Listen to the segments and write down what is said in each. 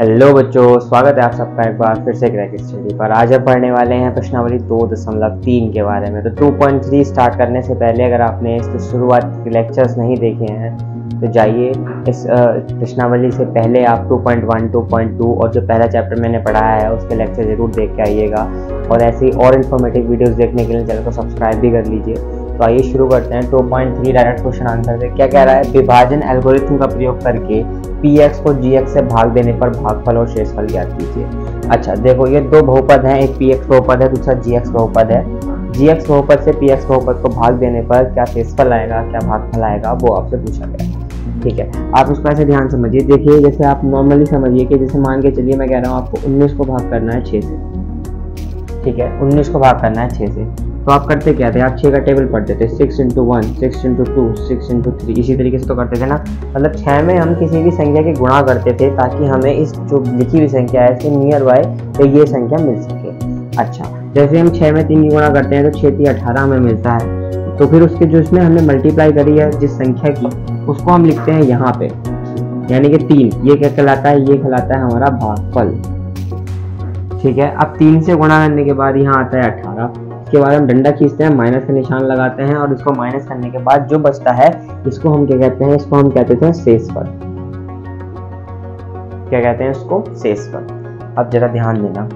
Hello बच्चों, स्वागत है आप सबका एक बार फिर से क्रैक स्टडी पर। आज हम पढ़ने वाले हैं प्रश्नावली 2.3 के बारे में। तो 2.3 स्टार्ट करने से पहले अगर आपने इसके शुरुआत के लेक्चर्स नहीं देखे हैं तो जाइए इस प्रश्नावली से पहले आप 2.1, 2.2 और जो पहला चैप्टर मैंने पढ़ाया है उसके लेक्चर ज़रूर देख के आइएगा। और ऐसे ही और इन्फॉर्मेटिव वीडियोज़ देखने के लिए चैनल को सब्सक्राइब भी कर लीजिए। तो आइए शुरू करते हैं 2.3 डायरेक्ट क्वेश्चन आंसर से। क्या कह रहा है? विभाजन एल्गोरिथम का प्रयोग करके px को gx से भाग देने पर भागफल और शेषफल ज्ञात कीजिए। अच्छा देखो, ये दो बहुपद हैं, एक px बहुपद है, दूसरा gx बहुपद है। gx बहुपद से px बहुपद को भाग देने पर क्या शेषफल आएगा, क्या भागफल आएगा, वो आपसे पूछा गया। ठीक है, आप उसको ऐसे ध्यान समझिए। देखिए, जैसे आप नॉर्मली समझिए कि जैसे मान के चलिए मैं कह रहा हूँ आपको 19 को भाग करना है 6 से। ठीक है, 19 को भाग करना है 6 से। तो आप करते क्या थे? आप 6 का टेबल पढ़ते थे, 6 × 1, 6 × 2, 6 × 3, इसी तरीके से तो करते थे ना। मतलब 6 में हम किसी भी संख्या के गुणा करते थे ताकि हमें इस जो लिखी हुई संख्या है इसके नियर बाय तो ये संख्या मिल सके। अच्छा, जैसे हम 6 में 3 की गुणा करते हैं तो 6 × 18 हमें मिलता है। तो फिर उसके जो इसमें हमने मल्टीप्लाई करी है जिस संख्या की, उसको हम लिखते हैं यहाँ पे, यानी कि 3। ये क्या कहलाता है? ये कहलाता है हमारा भागफल। ठीक है, अब 3 से गुणा करने के बाद यहाँ आता है 18। इसके बाद हम डंडा खींचते हैं, माइनस का निशान लगाते हैं और इसको माइनस करने के बाद जो बचता है इसको हम क्या कहते हैं? इसको हम कहते थे शेषफल। क्या कहते हैं इसको? शेषफल। अब जरा ध्यान देना।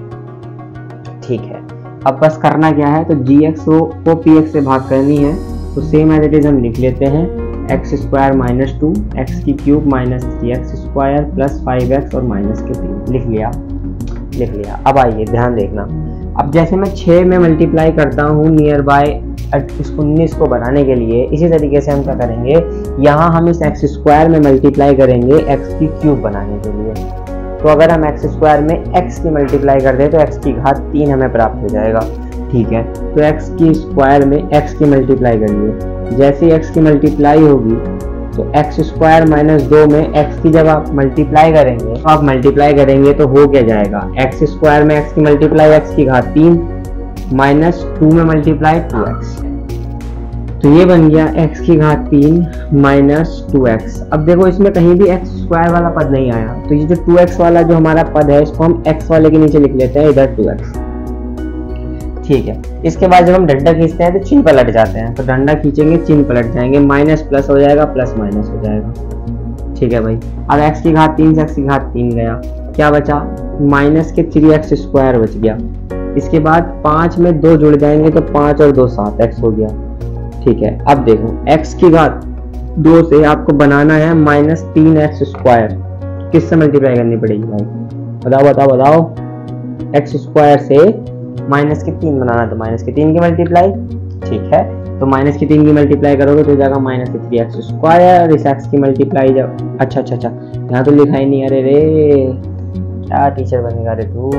ठीक है, अब बस करना क्या है? तो gx को px से भाग करनी है। तो सेम एज इट इज हम लिख लेते हैं x² - 2 x³ - 3x² + 5x और -3 लिख लिया। अब आइए ध्यान देखना। अब जैसे मैं 6 में मल्टीप्लाई करता हूँ नियर बाय इस 19 को बनाने के लिए, इसी तरीके से हम क्या करेंगे? यहाँ हम इस x² में मल्टीप्लाई करेंगे x³ बनाने के लिए। तो अगर हम x² में x की मल्टीप्लाई कर दें तो x³ हमें प्राप्त हो जाएगा। ठीक है, तो x² में x की मल्टीप्लाई करिए। जैसे ही x की मल्टीप्लाई होगी तो x² - 2 में x की जब आप मल्टीप्लाई करेंगे तो आप मल्टीप्लाई करेंगे तो हो क्या जाएगा? x² में x की मल्टीप्लाई x³ -2 में मल्टीप्लाई 2x। तो ये बन गया x³ - 2x। अब देखो, इसमें कहीं भी x² वाला पद नहीं आया, तो ये जो 2x वाला जो हमारा पद है इसको हम x वाले के नीचे लिख लेते हैं, इधर 2x। ठीक है, इसके बाद जब हम डंडा खींचते हैं तो चिन्ह पलट जाते हैं। तो डंडा खींचेंगे, चिन्ह पलट जाएंगे, माइनस प्लस हो जाएगा, प्लस माइनस हो जाएगा। ठीक है भाई, अब x³ से x³ गया, क्या बचा? -3x² बच गया। इसके बाद 5 में 2 जुड़ जाएंगे तो 5 और 2 7x हो गया। ठीक है, अब देखो x² से आपको बनाना है -3x²। किससे मल्टीप्लाई करनी पड़ेगी भाई? बताओ। x² से -3 बनाना तो -3 की मल्टीप्लाई। ठीक है, तो -3 की मल्टीप्लाई करोगे तो हो जाएगा -3x²। इस x की मल्टीप्लाई जब अच्छा यहाँ तो लिखा ही नहीं। अरे रे, क्या टीचर बनेगा रे तू।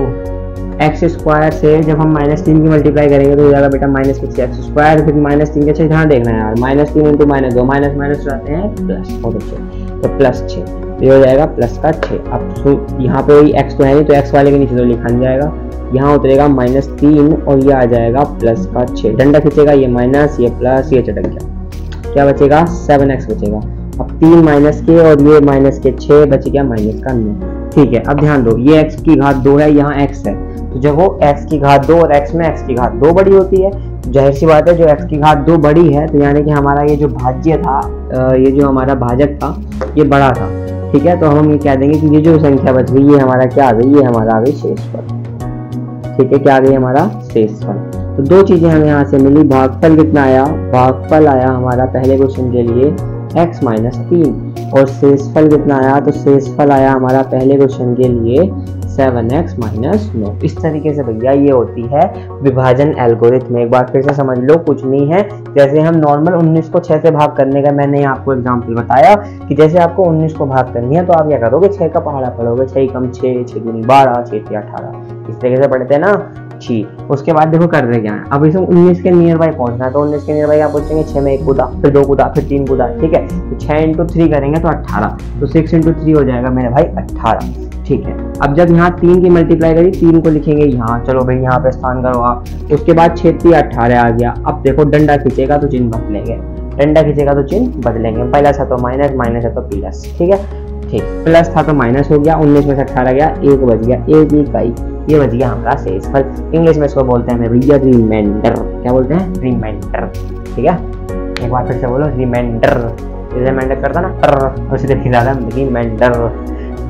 x² से जब हम -3 की मल्टीप्लाई करेंगे तो हो जाएगा बेटा -3x²। फिर -3 के 6 ध्यान देखना यार, -3 × -2 माइनस रहते हैं प्लस, बहुत अच्छे। तो +6 ये हो जाएगा प्लस का 6। अब यहाँ पे x तो है नहीं तो x वाले के नीचे तो लिखा नहीं जाएगा, यहाँ उतरेगा -3 और ये आ जाएगा प्लस का 6। डंडा खींचेगा, ये माइनस, ये प्लस, ये चटक गया। क्या बचेगा? 7x बचेगा। अब 3 माइनस के और ये -6 बच गया -9। ठीक है, अब ध्यान दो, ये x² है, यहाँ x है। तो जब वो x² और x में x² बड़ी होती है, जाहिर सी बात है जो x² बड़ी है तो यानी कि हमारा ये जो भाज्य था, ये जो हमारा भाजक था ये बड़ा था। ठीक है, तो हम ये कह देंगे कि ये जो संख्या बच गई ये हमारा क्या आ गई? ये हमारा आ गई शेषफल। ठीक है, क्या आ गई? हमारा शेषफल। तो दो चीजें हमें यहाँ से मिली। भागफल कितना आया? भागफल आया हमारा पहले क्वेश्चन के लिए x - 3 और शेषफल कितना आया? तो शेषफल आया हमारा पहले क्वेश्चन के लिए 7x - 9। इस तरीके से भैया ये होती है विभाजन एल्गोरिथम। एक बार फिर से समझ लो, कुछ नहीं है। जैसे हम नॉर्मल 19 को 6 से भाग करने का मैंने आपको एग्जांपल बताया कि जैसे आपको 19 को भाग करनी है तो आप क्या करोगे? 6 का पहाड़ा पढ़ोगे, 6 × 6, 6 × 12, 6 × 18, इस तरीके से पढ़ते हैं ना। ठीक, उसके बाद देखो कर रहे क्या है। अब इसमें 19 के नियर बाय पहुंचना है तो 19 के नियर बाय आप पूछेंगे 6 में 1 कूदा, फिर 2 कूदा, फिर 3 कूदा। ठीक है, तो 6 × 3 करेंगे तो 18, तो 6 × 3 हो जाएगा मेरे भाई 18। ठीक है, अब जब यहाँ 3 की मल्टीप्लाई करी, 3 को लिखेंगे यहाँ, चलो भाई यहाँ पे स्थान करो आप। उसके बाद 6 × 3 18 आ गया। अब देखो डंडा खींचेगा तो चिन्ह बदलेंगे, पहला सा तो माइनस है तो प्लस। ठीक है, ठीक, प्लस था तो माइनस हो गया, 19 में से 18 गया, 1 बच गया, 1 इकाई, ये बच गया हमारा शेषफल। इंग्लिश में इसको बोलते हैं भैया रिमाइंडर। क्या बोलते हैं? रिमाइंडर। ठीक है, एक बार फिर से बोलो, रिमाइंडर। रिमाइंडर करता ना उसी तरीके से रिमाइंडर।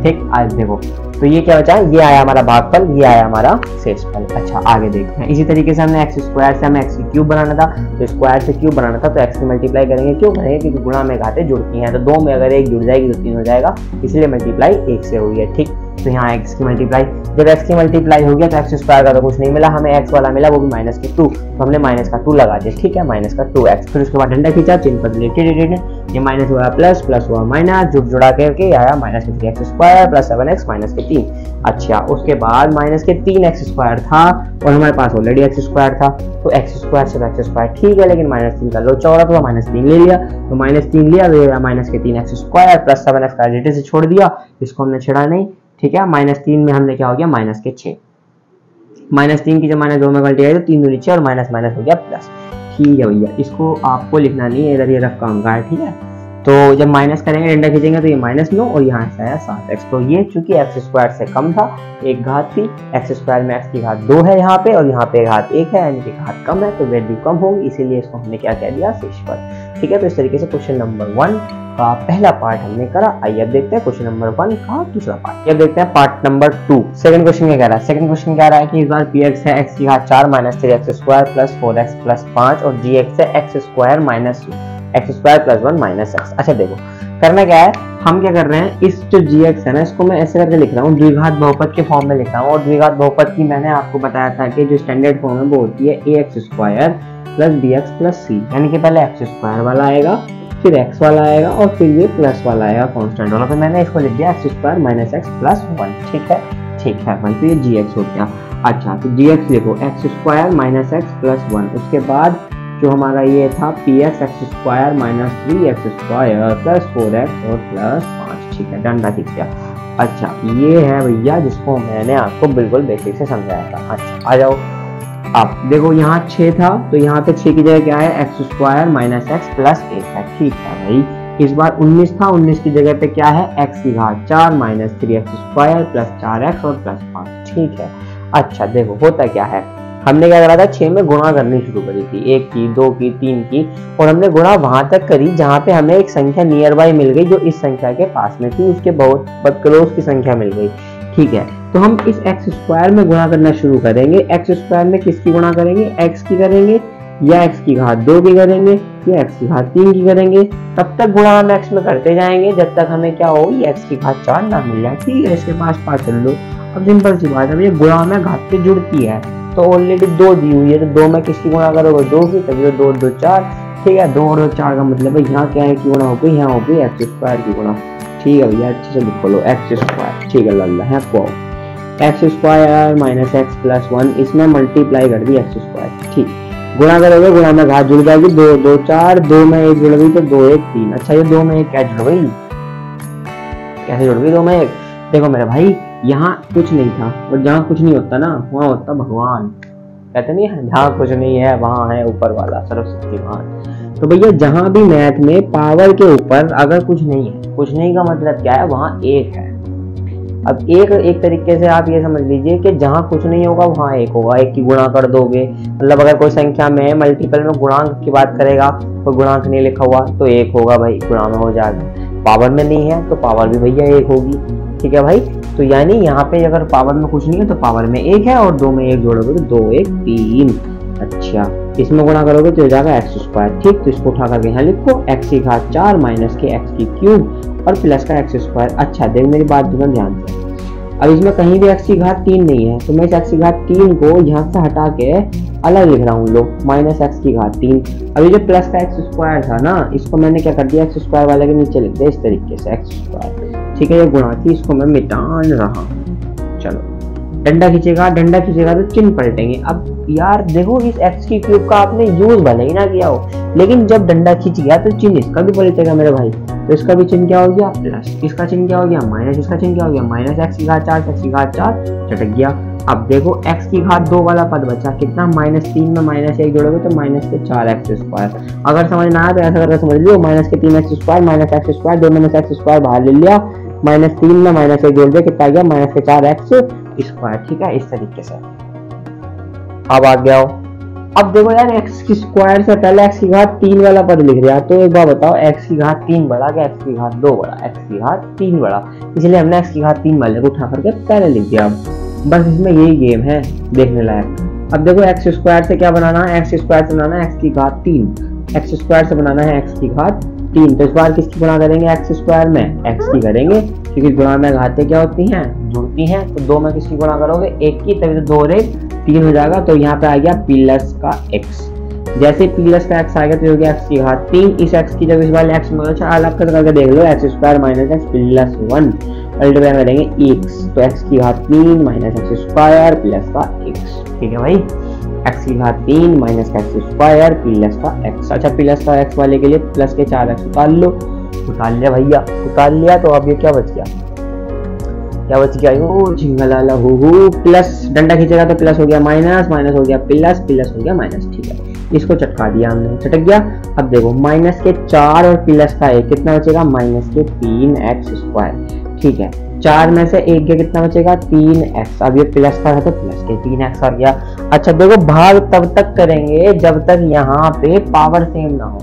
ठीक, आज देखो तो ये क्या बचा है, ये आया हमारा भागफल, ये आया हमारा शेषफल। अच्छा आगे देखते हैं। इसी तरीके से हमने एक्स स्क्वायर से हमें एक्स की क्यूब बनाना था, तो स्क्वायर से क्यूब बनाना था, तो एक्स की मल्टीप्लाई करेंगे। क्यों करेंगे? क्योंकि गुणा में घातें जुड़ती हैं, तो 2 में अगर 1 जुड़ जाएगी तो 3 हो जाएगा, इसलिए मल्टीप्लाई 1 से हुई है। ठीक, तो यहाँ एक्स की मल्टीप्लाई, जब एक्स की मल्टीप्लाई हो गया तो एक्स स्क्वायर का तो कुछ नहीं मिला हमें, एक्स वाला मिला वो भी माइनस के 2, तो हमने माइनस का 2 लगा दिया। ठीक है, माइनस का 2x। फिर उसके बाद डंडा खींचा, चिन्ह बदले, ये माइनस हुआ प्लस, प्लस हुआ माइनस, जुड़ा करके आया माइनस के 3x square plus 7x minus के 3। अच्छा, उसके बाद माइनस के 3x स्क्वायर था और हमारे पास ऑलरेडी x स्क्वायर था, तो x स्क्वायर से x स्क्वायर ठीक है, लेकिन माइनस 3 का लो चौड़ा तो माइनस 3 ले लिया, तो माइनस 3 लिया तो माइनस के 3x स्क्वायर प्लस 7x का एडिटर से छोड़ दिया, इसको हमने छेड़ा नहीं। ठीक है, माइनस 3 में हमने क्या हो गया, माइनस के 6, माइनस 3 की जब माइनस 2 में गलती आई तो 3 दूनी 6 और माइनस माइनस हो गया प्लस। ठीक है भैया, इसको आपको लिखना नहीं है, इधर ये रफ काम का है। ठीक है, तो जब माइनस करेंगे डंडा खींचेंगे तो ये माइनस 9 और यहाँ से आया 7x, तो ये चूंकि एक्स स्क्वायर से कम था, एक घात थी, एक्स स्क्वायर में एक्स की घात 2 है यहाँ पे और यहाँ पे घात 1 है, यानी कि घात कम है, तो वैल्यू कम होगी, इसीलिए इसको हमने क्या कह दिया, शेषफल। ठीक है, तो इस तरीके से क्वेश्चन नंबर 1 का पहला पार्ट हमने करा। आइए अब देखते हैं क्वेश्चन नंबर 1 का दूसरा पार्ट। अब देखते हैं पार्ट नंबर 2। सेकंड क्वेश्चन क्या कह रहा है? सेकंड क्वेश्चन कह रहा है कि इस बार px है x की घात 4 minus 3x square plus 4x plus 5 और gx है x square minus x square plus 1 minus x। अच्छा देखो करना क्या है, हम क्या कर रहे हैं, इस जो gx है ना, इसको मैं ऐसे करके लिख रहा हूँ, द्विघात बहुपद के फॉर्म में लिख रहा हूँ। और द्विघात बहुपद की मैंने आपको बताया था कि जो स्टैंडर्ड फॉर्म है वो होती है ax square plus bx plus c, यानी कि पहले x स्क्वायर वाला आएगा, फिर x वाला आएगा और फिर ये प्लस वाला आएगा कांस्टेंट वाला, तो मैंने इसको लिख दिया x square minus x plus 1। ठीक है, ठीक है भाई, तो ये gx हो गया। अच्छा, तो gx लिखो x square minus x plus 1, उसके बाद जो हमारा ये था px x square minus 3x square plus 4x और प्लस 5। ठीक है, डंडा खींच गया। अच्छा, ये है भैया जिसको मैंने आपको बिल्कुल बेसिक से समझाया था। अच्छा आ जाओ, अब देखो यहाँ 6 था, तो यहाँ पे 6 की जगह क्या है, x square minus x plus 1 है। ठीक है भाई, इस बार 19 था, 19 की जगह पे क्या है, एक्स की घात 4 minus 3x square plus 4x और प्लस 5। ठीक है, अच्छा देखो होता क्या है, हमने क्या करा था, 6 में गुणा करनी शुरू करी थी, 1 की, 2 की, 3 की, और हमने गुणा वहां तक करी जहां पे हमें एक संख्या नियर बाय मिल गई जो इस संख्या के पास में थी, उसके बहुत क्लोज की संख्या मिल गई। ठीक है, तो हम इस एक्स स्क्वायर में गुणा करना शुरू करेंगे। एक्स स्क्वायर में किसकी गुणा करेंगे, एक्स की करेंगे या एक्स की घात 2 की करेंगे या एक्स की घात 3 की करेंगे, तब तक गुणा हम एक्स में करते जाएंगे जब तक हमें क्या हो, एक्स की घात 4 ना मिल जाए। ठीक है, इसके पास चल लो। अब सिंपल सी बात है, ये गुणा में घात पे जुड़ती है, तो ऑलरेडी 2 दी हुई है, तो 2 में किसकी गुणा करोगे, 2 की, तभी 2 2 4। ठीक है, 2 और 4 का मतलब है यहाँ क्या है की गुणा हो गई, यहाँ हो गई एक्स स्क्वायर की गुणा। ठीक है भैया, अच्छे से लिख लो एक्स स्क्वायर। ठीक है, लल्ला है आपको x square minus x plus 1, इसमें मल्टीप्लाई कर दी एक्स स्क्वायर। ठीक, गुणा करोगे, गुणा में घात जुड़ जाएगी, 2 2 4, 2 में 1 जुड़ गई तो 2 1 3। अच्छा, ये 2 में 1 क्या जुड़ गई, कैसे जुड़ गई 2 में 1? देखो मेरे भाई, यहाँ कुछ नहीं था और जहाँ कुछ नहीं होता ना वहाँ होता भगवान। कहते नहीं है, जहाँ कुछ नहीं है वहाँ है ऊपर वाला सर्वशक्तिमान। तो भैया जहाँ भी मैथ में पावर के ऊपर अगर कुछ नहीं है, कुछ नहीं का मतलब क्या है, वहाँ 1 है। अब एक तरीके से आप ये समझ लीजिए कि जहाँ कुछ नहीं होगा वहाँ 1 होगा। 1 की गुणा कर दोगे, मतलब अगर कोई संख्या में मल्टीपल में गुणांक की बात करेगा तो गुणांक नहीं लिखा हुआ तो 1 होगा भाई, गुणा में हो जाएगा। पावर में नहीं है तो पावर भी भैया 1 होगी। ठीक है भाई, तो यानी यहाँ पे अगर पावर में कुछ नहीं है तो पावर में 1 है और 2 में 1 जोड़ोगे तो 2 1 3। अच्छा, इसमें गुणा करोगे तो हो जाएगा एक्स स्क्वायर। ठीक, तो इसको उठा करके यहाँ लिखो, एक्स की घात 4 माइनस के एक्स की क्यूब और प्लस का एक्स स्क्वायर। अच्छा देख मेरी बात ध्यान से, अब इसमें कहीं भी एक्स की घात 3 नहीं है, तो मैं इस एक्स की घात 3 को यहाँ से हटा के अलग लिख रहा हूँ, लो माइनस एक्स की घात 3। अभी जो प्लस का एक्स स्क्वायर था ना, इसको मैंने क्या कर दिया, एक्स स्क्वायर वाले के नीचे लिख दिया इस तरीके से एक्स स्क्वायर। ठीक है, ये गुणा थी, इसको मैं मिटान रहा हूँ। चलो, डंडा खींचेगा तो चिन्ह पलटेंगे। अब यार देखो, इस एक्स की क्यूब का आपने यूज भले ही ना किया हो, लेकिन जब डंडा खींच गया तो चिन्ह इसका भी पलटेगा मेरे भाई। तो इसका भी चिन्ह क्या हो गया, प्लस, इसका चिन्ह क्या हो गया, माइनस, इसका चिन्ह क्या हो गया, माइनस एक्स की घात 4, एक्स की घात 4 चटक गया। अब देखो एक्स की घात 2 वाला पद बचा कितना, -3 में -1 जोड़ोगे तो माइनस के 4 एक्स स्क्वायर। अगर समझ ना आया तो ऐसा करके समझ लियो, माइनस के 3 x square minus x square, 2 minus x square बाहर ले लिया, -3 में -1 जोड़ दिया, कितना आ गया -4x²। ठीक है, इस तरीके से। अब आ गया हो, अब देखो यार x की स्क्वायर से पहले x की घात 3 वाला पद लिख दिया, तो एक बार बताओ x की घात 3 बड़ा क्या x की घात 2 बड़ा? x की घात 3 बड़ा, इसलिए हमने x की घात 3 वाले को उठा करके पहले लिख दिया। बस इसमें यही गेम है देखने लायक। अब देखो x स्क्वायर से क्या बनाना है, x स्क्वायर से बनाना है x की घात 3, x स्क्वायर से बनाना है x की घात 3। तो इस बार किसकी गुणा करेंगे? x स्क्वायर में x की करेंगे, क्योंकि गुणा में घातें क्या होती हैं? जुड़ती हैं। तो 2 में किसकी गुणा करोगे? 1 की, तभी तो 2 और 1 3 हो जाएगा। तो यहाँ पे आ गया प्लस का x। जैसे प्लस का x आ गया तो हो गया x की घात 3। इस x की जब इस वाले x में अलग करके देख लो, x square minus x plus 1 multiply करेंगे x, तो x की घात 3 माइनस x स्क्वायर प्लस का x। ठीक है भाई, x की घात 3 माइनस x स्क्वायर प्लस का x। अच्छा, प्लस का x वाले के लिए प्लस के 4x उतार लो, उतार लिया भैया, उतार लिया। तो अब ये क्या बच गया? क्या बच गया? ओ झिंगलाला हु प्लस, डंडा खींचेगा तो प्लस हो गया माइनस, माइनस हो गया प्लस, प्लस हो गया माइनस। ठीक है, इसको चटका दिया हमने, चटक गया। अब देखो माइनस के 4 और प्लस का 1 कितना बचेगा? माइनस के 3x स्क्वायर। ठीक है, 4 में से 1 के कितना बचेगा? 3x। अब ये प्लस का है तो प्लस के 3x आ गया। अच्छा देखो, भाग तब तक करेंगे जब तक यहाँ पे पावर सेम ना हो।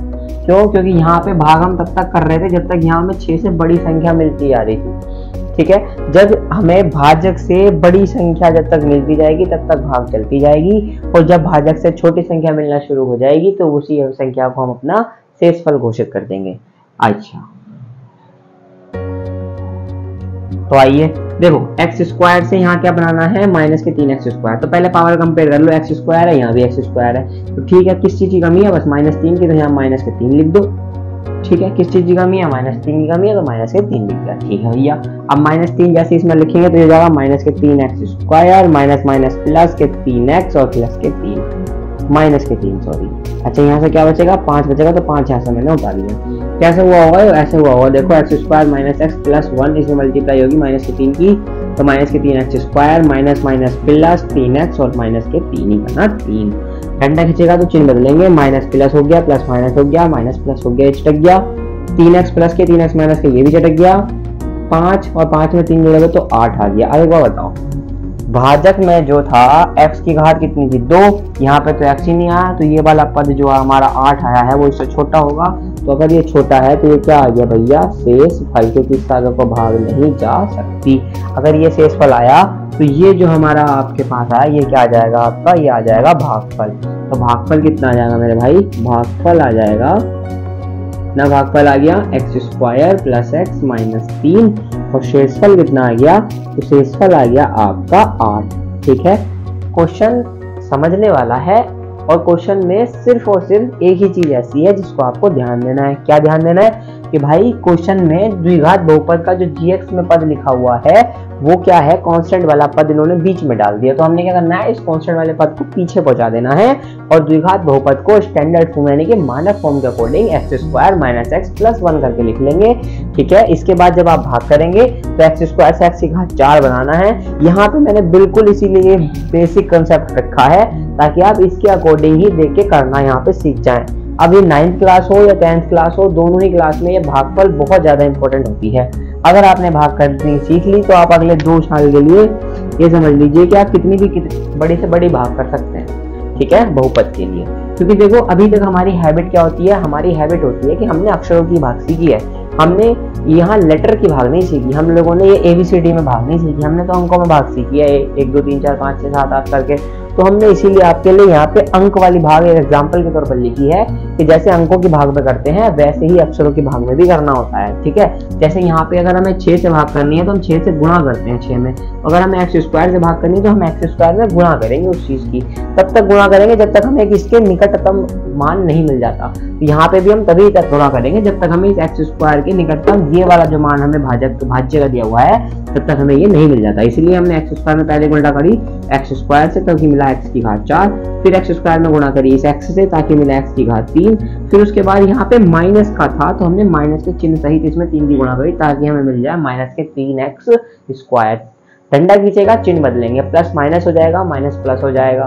क्यों? क्योंकि यहाँ पे भाग हम तब तक कर रहे थे जब तक यहाँ में 6 से बड़ी संख्या मिलती आ रही थी। ठीक है, जब हमें भाजक से बड़ी संख्या जब तक मिलती जाएगी तब तक भाग चलती जाएगी, और जब भाजक से छोटी संख्या मिलना शुरू हो जाएगी तो उसी संख्या को हम अपना शेषफल घोषित कर देंगे। अच्छा, तो आइए देखो, x स्क्वायर से यहाँ क्या बनाना है? माइनस के 3x स्क्वायर। तो पहले पावर कंपेयर कर लो, x स्क्वायर है, यहाँ भी x स्क्वायर है। तो ठीक है, किस चीज की कमी है? बस -3 की, तो यहाँ माइनस के 3 लिख दो। ठीक है, किस चीज की कमी है? -3 की कमी है, तो माइनस के 3 लिख दिया। ठीक है भैया, अब -3 जैसे इसमें लिखेंगे तो ये जाएगा माइनस के 3x square minus minus plus के 3x और प्लस के 3 माइनस के 3 सॉरी। अच्छा, यहाँ से क्या बचेगा? 5 बचेगा, तो 5 यहाँ से मैंने उतार लिया। कैसे हुआ होगा? ऐसे हुआ होगा, देखो x square minus x plus 1, इसमें मल्टीप्लाई होगी माइनस के 3 की, तो माइनस के 3x square minus minus plus 3x और माइनस के 3 ही करना 3। डंडा खींचेगा तो चिन्ह बदलेंगे, माइनस प्लस हो गया, प्लस माइनस हो गया, माइनस प्लस हो गया, चटक गया। 3x प्लस के 3x माइनस के ये भी चटक गया। 5 और 5 में 3 जोड़ोगे तो 8 आ गया। अब एक बार बताओ, भाजक में जो था x की घात कितनी थी? 2। यहाँ पे तो x ही नहीं आया, तो ये वाला पद जो हमारा 8 आया है वो इससे छोटा होगा। तो अगर ये छोटा है तो ये क्या आ गया भैया? शेषफल, क्योंकि इस आगे को भाग नहीं जा सकती। अगर ये शेषफल आया तो ये जो हमारा आपके पास आया ये क्या आ जाएगा आपका? ये आ जाएगा भागफल। तो भागफल कितना आ जाएगा मेरे भाई? भागफल आ जाएगा ना, भागफल आ गया x square plus x minus 3, और शेषफल कितना आ गया? तो शेषफल आ गया आपका 8। ठीक है, क्वेश्चन समझने वाला है, और क्वेश्चन में सिर्फ और सिर्फ एक ही चीज ऐसी है जिसको आपको ध्यान देना है। क्या ध्यान देना है? कि भाई क्वेश्चन में द्विघात बहुपद का जो gx में पद लिखा हुआ है वो क्या है? कांस्टेंट वाला पद इन्होंने बीच में डाल दिया। तो हमने क्या करना है? इस कांस्टेंट वाले पद को पीछे पहुंचा देना है, और द्विघात बहुपद को स्टैंडर्ड फॉर्म यानी कि मानक फॉर्म के according x square minus x plus 1 करके लिख लेंगे। ठीक है, इसके बाद जब आप भाग करेंगे तो x स्क्वायर से x की घात 4 बनाना है। यहाँ पे मैंने बिल्कुल इसीलिए बेसिक कंसेप्ट रखा है ताकि आप इसके अकॉर्डिंग ही देख के करना यहाँ पे सीख जाएं। अब ये 9th क्लास हो या 10th क्लास हो, दोनों ही क्लास में ये भागफल बहुत ज्यादा इंपॉर्टेंट होती है। अगर आपने भाग करनी सीख ली तो आप अगले 2 साल के लिए ये समझ लीजिए कि आप कितनी भी बड़ी से बड़ी भाग कर सकते हैं। ठीक है, बहुपद के लिए। क्योंकि देखो अभी तक हमारी हैबिट क्या होती है? हमारी हैबिट होती है कि हमने अक्षरों की भाग सीखी है, हमने यहाँ लेटर की भाग नहीं सीखी। हम लोगों ने ये ABCD में भाग नहीं सीखी, हमने तो अंकों में भाग सीखी है, 1 2 3 4 5 6 7 8 करके। तो हमने इसीलिए आपके लिए यहाँ पे अंक वाली भाग एक एग्जाम्पल के तौर पर लिखी है कि जैसे अंकों की भाग में करते हैं वैसे ही अक्षरों की भाग में भी करना होता है। ठीक है, जैसे यहाँ पे अगर हमें 6 से भाग करनी है तो हम 6 से गुणा करते हैं 6 में। अगर हमें x स्क्वायर से भाग करनी है तो हम x स्क्वायर में गुणा करेंगे उस चीज की। तब तक गुणा करेंगे जब तक हमें इसके निकटतम मान नहीं मिल जाता। तो यहाँ पे भी हम तभी तक गुणा करेंगे जब तक हमें इस x स्क्वायर के निकटतम ये वाला जो मान हमें भाज्य का दिया हुआ है तब तक हमें ये नहीं मिल जाता। इसलिए हमने x स्क्वायर में पहले गुणा करी x स्क्वायर से ताकि मिला x की घात 4, फिर x स्क्वायर में गुणा करी इस x से ताकि मिला x की घात 3, फिर उसके बाद यहाँ पे माइनस का था तो हमने माइनस के चिन्ह सहित इसमें 3 की गुणा करी ताकि हमें मिल जाए माइनस के 3x स्क्वायर। डंडा खींचेगा, चिन्ह बदलेंगे, प्लस माइनस हो जाएगा, माइनस प्लस हो जाएगा।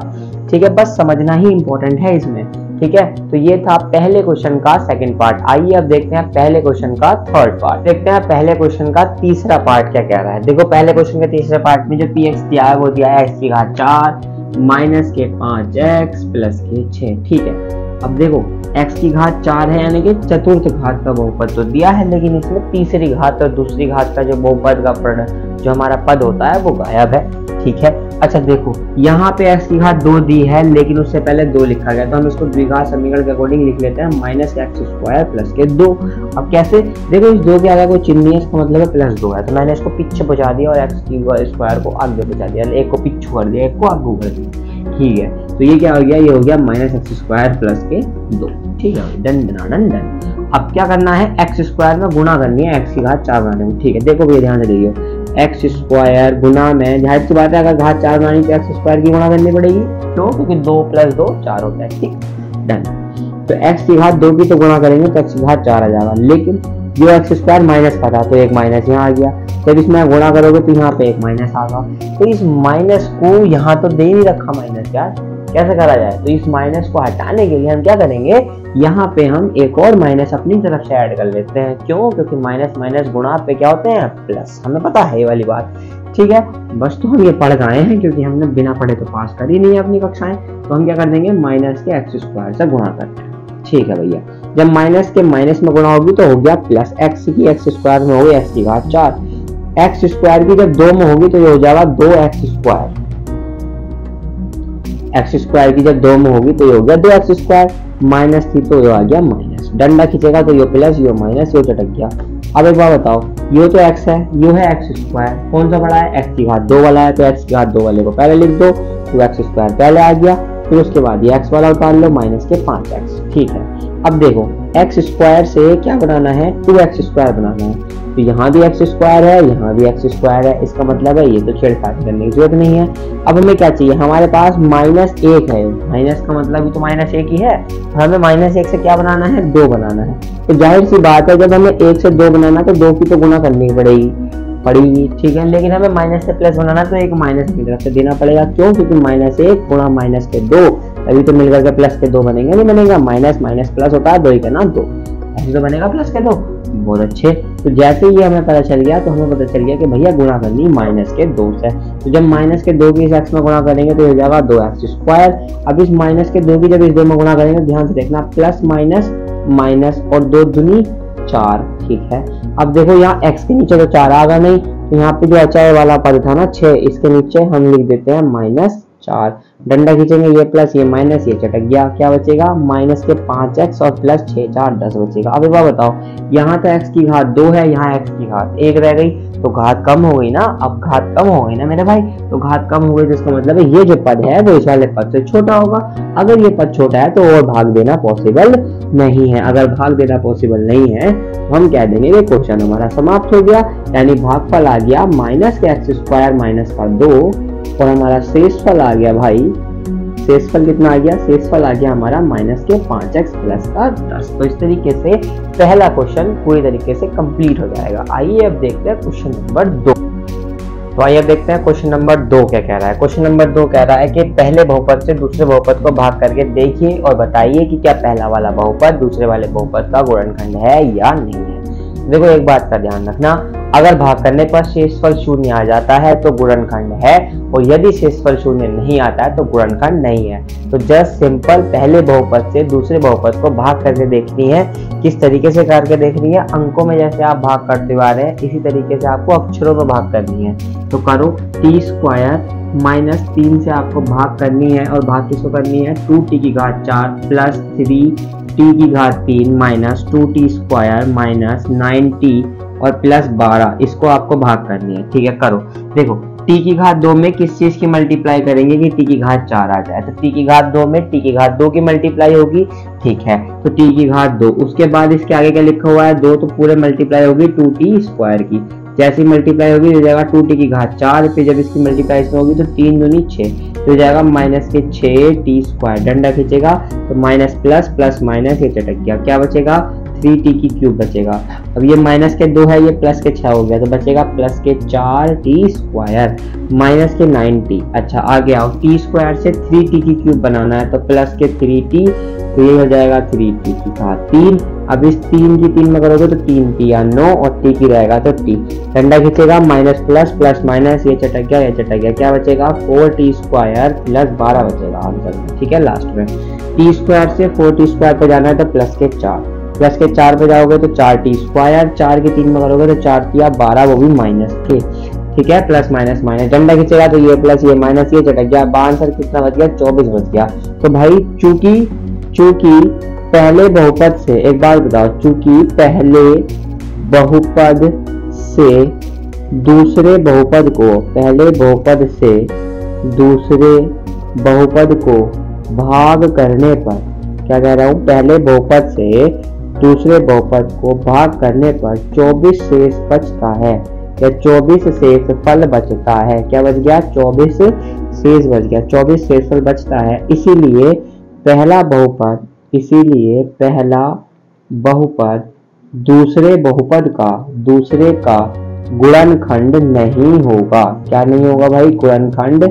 ठीक है, बस समझना ही इंपॉर्टेंट है इसमें ठीक है, तो ये था पहले क्वेश्चन का सेकंड पार्ट। आइए अब देखते हैं पहले क्वेश्चन का थर्ड पार्ट। देखते हैं पहले क्वेश्चन का तीसरा पार्ट क्या कह रहा है। देखो पहले क्वेश्चन के तीसरे पार्ट में जो px दिया है वो दिया है x की घात 4 माइनस के 5x प्लस के 6। ठीक है, अब देखो x की घात 4 है यानी कि चतुर्थ घात का बहुपद तो दिया है, लेकिन इसमें तीसरी घात और दूसरी घात का जो बहुपद का प्रोडक्ट जो हमारा पद होता है वो गायब है। ठीक है, अच्छा देखो यहाँ पे x की घात 2 दी है, लेकिन उससे पहले 2 लिखा गया, तो हम इसको द्विघात समीकरण के अकॉर्डिंग लिख लेते हैं माइनस एक्स स्क्वायर प्लस के 2। अब कैसे, देखो इस 2 के आगे कोई चिन्ह नहीं है, इसका मतलब है प्लस 2 है, तो मैंने इसको पीछे बचा दिया और एक्स की स्क्वायर को आगे बचा दिया, एक को पीछे कर दिया, एक को आगे कर दिया। ठीक है, तो ये क्या हो गया, ये हो गया माइनस एक्स स्क्वायर प्लस के 2। ठीक है, डन डन डन। अब क्या करना है, एक्स स्क्वायर में गुणा करनी है एक्स की घात 4 बनाने में। ठीक है, देखो भैया ध्यान से देखिए, एक्स स्क्वायर गुना में, जाहिर सी बात है अगर घात 4 बनानी तो एक्स स्क्वायर की गुणा करनी पड़ेगी, क्यों, क्योंकि 2 + 2 4 होता है। ठीक, डन। तो एक्स की घात 2 की तो गुणा करेंगे तो एक्स की घात 4 आ जाएगा, लेकिन जो एक्स स्क्वायर माइनस का था तो एक माइनस यहाँ आ गया, जब इसमें गुणा करोगे तो यहाँ पे एक माइनस आ गया, तो इस माइनस को यहाँ तो दे ही नहीं रखा माइनस, यार कैसे करा जाए, तो इस माइनस को हटाने के लिए हम क्या करेंगे, यहाँ पे हम एक और माइनस अपनी तरफ से ऐड कर लेते हैं। क्यों, क्योंकि माइनस माइनस गुणा पे क्या होते हैं, प्लस, हमें पता है ये वाली बात। ठीक है, बस तो हम ये पढ़ गए हैं, क्योंकि हमने बिना पढ़े तो पास कर ही नहीं है अपनी कक्षाएं, तो हम क्या कर देंगे, माइनस के एक्स स्क्वायर से गुणा करते हैं। ठीक है भैया, जब माइनस के माइनस में गुणा होगी तो हो गया प्लस, एक्स की एक्स स्क्वायर में होगी एक्स की घात 4, एक्स स्क्वायर की जब 2 में होगी तो ये हो जाएगा 2x स्क्वायर, एक्स स्क्वायर की जब 2 में होगी तो ये हो गया 2x स्क्वायर, माइनस थी तो ये आ गया माइनस, डंडा खींचेगा तो ये प्लस, ये माइनस, ये चटक गया। अब एक बार बताओ, ये तो x है, ये है एक्स स्क्वायर, कौन सा बड़ा है, x की घात 2 वाला है, तो x की घात 2 वाले को पहले लिख दो, तो एक्स स्क्वायर पहले आ गया, फिर उसके बाद ये x वाला उतार लो, माइनस के 5x। ठीक है, अब देखो एक्स स्क्वायर से क्या बनाना है, 2x स्क्वायर बनाना है, तो यहाँ भी एक्स स्क्वायर है, यहाँ भी एक्स स्क्वायर है, इसका मतलब है ये तो छेड़छाड़ करने की जरूरत नहीं है। अब हमें क्या चाहिए, हमारे पास -1 है, माइनस का मतलब भी तो -1 ही है, हमें -1 से क्या बनाना है, 2 बनाना है, तो जाहिर सी बात है जब हमें 1 से 2 बनाना तो 2 की तो गुणा करनी पड़ेगी। ठीक है, लेकिन हमें माइनस से प्लस बनाना तो एक माइनस की तरफ से देना पड़ेगा, क्यों, क्योंकि -1 गुणा माइनस के 2 अभी तो मिलकर के प्लस के 2 बनेंगे, नहीं बनेगा, माइनस माइनस प्लस होता है 2 ही का ना 2, ऐसे तो बनेगा प्लस के 2। बहुत अच्छे, तो जैसे ही हमें पता चल गया तो हमें पता चल गया कि भैया गुणा करनी माइनस के 2 से, तो जब माइनस के 2 की इस एक्स में गुणा करेंगे तो हो जाएगा 2x स्क्वायर। अब इस माइनस के 2 की जब इस 2 में गुणा करेंगे, ध्यान से देखना, प्लस माइनस माइनस और 2 दूनी 4। ठीक है, अब देखो यहाँ x के नीचे तो 4 आ गया नहीं, तो यहाँ पे जो अचाए वाला पद था ना 6, इसके नीचे हम लिख देते हैं -4, डंडा खींचेंगे, ये प्लस ये माइनस, ये चटक गया, क्या बचेगा, माइनस के 5x और प्लस 6 4 10 बचेगा। अब एक बार बताओ, यहाँ तो x की घात 2 है, यहाँ x की घात 1 रह गई, तो घात कम हो गई ना, अब घात कम हो गई ना मेरे भाई, तो घात कम हो गई तो इसका मतलब है ये जो पद है वो इस वाले पद से छोटा होगा। अगर ये पद छोटा है तो और भाग देना पॉसिबल नहीं है, अगर भाग देना पॉसिबल नहीं है तो हम कह देंगे ये क्वेश्चन हमारा समाप्त हो गया, यानी भागफल आ गया माइनस के एक्स स्क्वायर माइनस का 2, और हमारा शेषफल आ गया भाई, शेषफल कितना आ गया, शेषफल आ गया हमारा माइनस के 5x प्लस का 10। तो इस तरीके से पहला क्वेश्चन पूरी तरीके से कंप्लीट हो जाएगा। आइए अब देखते हैं क्वेश्चन नंबर 2। तो आइए अब देखते हैं क्वेश्चन नंबर 2 क्या कह रहा है। क्वेश्चन नंबर 2 कह रहा है कि पहले बहुपद से दूसरे बहुपद को भाग करके देखिए और बताइए कि क्या पहला वाला बहुपद दूसरे वाले बहुपद का गुणनखंड है या नहीं है। देखो एक बात का ध्यान रखना, अगर भाग करने पर शेषफल 0 आ जाता है तो गुणनखंड है, और यदि शेषफल 0 नहीं आता है तो गुणनखंड नहीं है। तो जस्ट सिंपल पहले बहुपद से दूसरे बहुपद को भाग करके देखनी है। किस तरीके से करके देखनी है, अंकों में जैसे आप भाग करते हुए आ रहे हैं इसी तरीके से आपको अक्षरों में भाग करनी है। तो करो, t स्क्वायर -3 से आपको भाग करनी है, और भाग किसको करनी है, 2t की घात 4 प्लस 3t की घात 3 minus 2t square minus 9t और प्लस 12, इसको आपको भाग करनी है। ठीक है, करो, देखो t की घात 2 में किस चीज की मल्टीप्लाई करेंगे कि t की घात 4 आ जाए, तो t की घात 2 में t की घात 2 की मल्टीप्लाई होगी। ठीक है, तो t की घात 2, उसके बाद इसके आगे क्या लिखा हुआ है, 2 तो पूरे मल्टीप्लाई होगी 2t स्क्वायर की, जैसी मल्टीप्लाई होगी हो जाएगा 2t की घात 4, फिर जब इसकी मल्टीप्लाई इसमें होगी तो 3 दूनी 6, तो हो जाएगा माइनस के 6t स्क्वायर, डंडा खींचेगा तो माइनस प्लस प्लस माइनस, ये चटक गया, क्या बचेगा 3t की क्यूब बचेगा। अब ये माइनस के 2 है, ये प्लस के 6 हो गया, तो बचेगा प्लस के 4t स्क्वायर माइनस के 9t। अच्छा आगे आओ, t स्क्वायर से 3t की क्यूब बनाना है, तो प्लस के 3t, तो ये हो जाएगा 3t की कहा 3। अब इस 3 की 3 में करोगे तो 3t या 9 और t की रहेगा तो t, डंडा खींचेगा माइनस प्लस प्लस माइनस, ये चटक गया ये चटक गया, क्या बचेगा 4t स्क्वायर प्लस 12 बचेगा आंसर में। ठीक है, लास्ट में t स्क्वायर से 4t स्क्वायर पे जाना है तो प्लस के 4, प्लस के 4 पे जाओगे तो 4t स्क्वायर, 4 की 3 में करोगे तो 4t या 12, वो भी माइनस के। ठीक है, प्लस माइनस माइनस, डंडा खींचेगा तो ये प्लस ये माइनस, ये चटक गया, आंसर कितना बच गया 24 बच गया। तो भाई चूंकि पहले बहुपद से, एक बार बताओ, चूंकि पहले बहुपद से दूसरे बहुपद को, पहले बहुपद से दूसरे बहुपद को भाग करने पर, क्या कह रहा हूं, पहले बहुपद से दूसरे बहुपद को भाग करने पर 24 शेष बचता है, या 24 शेष फल बचता है। क्या बच गया 24 शेष बच गया, 24 शेष फल बचता है। इसीलिए पहला बहुपद, इसीलिए पहला बहुपद दूसरे बहुपद का, दूसरे का गुणनखंड नहीं होगा। क्या नहीं होगा भाई, गुणनखंड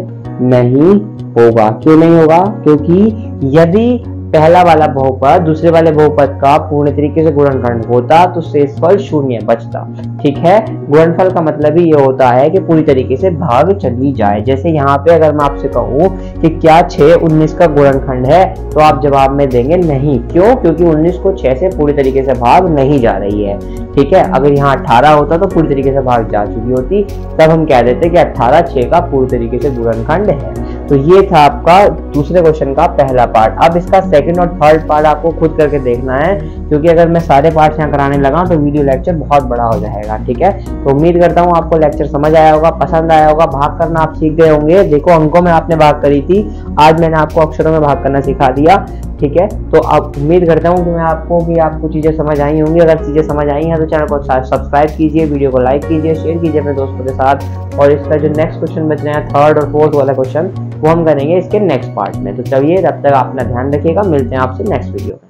नहीं होगा। क्यों नहीं होगा, क्योंकि यदि पहला वाला बहुपद दूसरे वाले बहुपद का पूर्ण तरीके से गुणनखंड होता तो शेषफल शून्य बचता। ठीक है, गुणनफल का मतलब ही ये होता है कि पूरी तरीके से भाग चली जाए। जैसे यहाँ पे अगर मैं आपसे कहूँ कि क्या 6 19 का गुणनखंड है, तो आप जवाब में देंगे नहीं। क्यों, क्योंकि 19 को 6 से पूरी तरीके से भाग नहीं जा रही है। ठीक है, अगर यहाँ 18 होता तो पूरी तरीके से भाग जा चुकी होती, तब हम कह देते कि 18 6 का पूरी तरीके से गुणनखंड है। तो ये था आपका दूसरे क्वेश्चन का पहला पार्ट। अब इसका सेकंड और थर्ड पार्ट आपको खुद करके देखना है, क्योंकि अगर मैं सारे पार्ट्स यहाँ कराने लगा तो वीडियो लेक्चर बहुत बड़ा हो जाएगा। ठीक है, तो उम्मीद करता हूँ आपको लेक्चर समझ आया होगा, पसंद आया होगा, भाग करना आप सीख गए होंगे। देखो अंकों में आपने भाग करी थी, आज मैंने आपको अक्षरों में भाग करना सिखा दिया। ठीक है, तो अब उम्मीद करता हूँ कि मैं आपको चीजें समझ आई होंगी। अगर चीजें समझ आई हैं तो चैनल को सब्सक्राइब कीजिए, वीडियो को लाइक कीजिए, शेयर कीजिए अपने दोस्तों के साथ। और इसका जो नेक्स्ट क्वेश्चन बच रहे हैं, थर्ड और फोर्थ वाला क्वेश्चन, वो हम करेंगे इसके नेक्स्ट पार्ट में। तो चलिए, तब तक अपना ध्यान रखिएगा, मिलते हैं आपसे नेक्स्ट वीडियो में।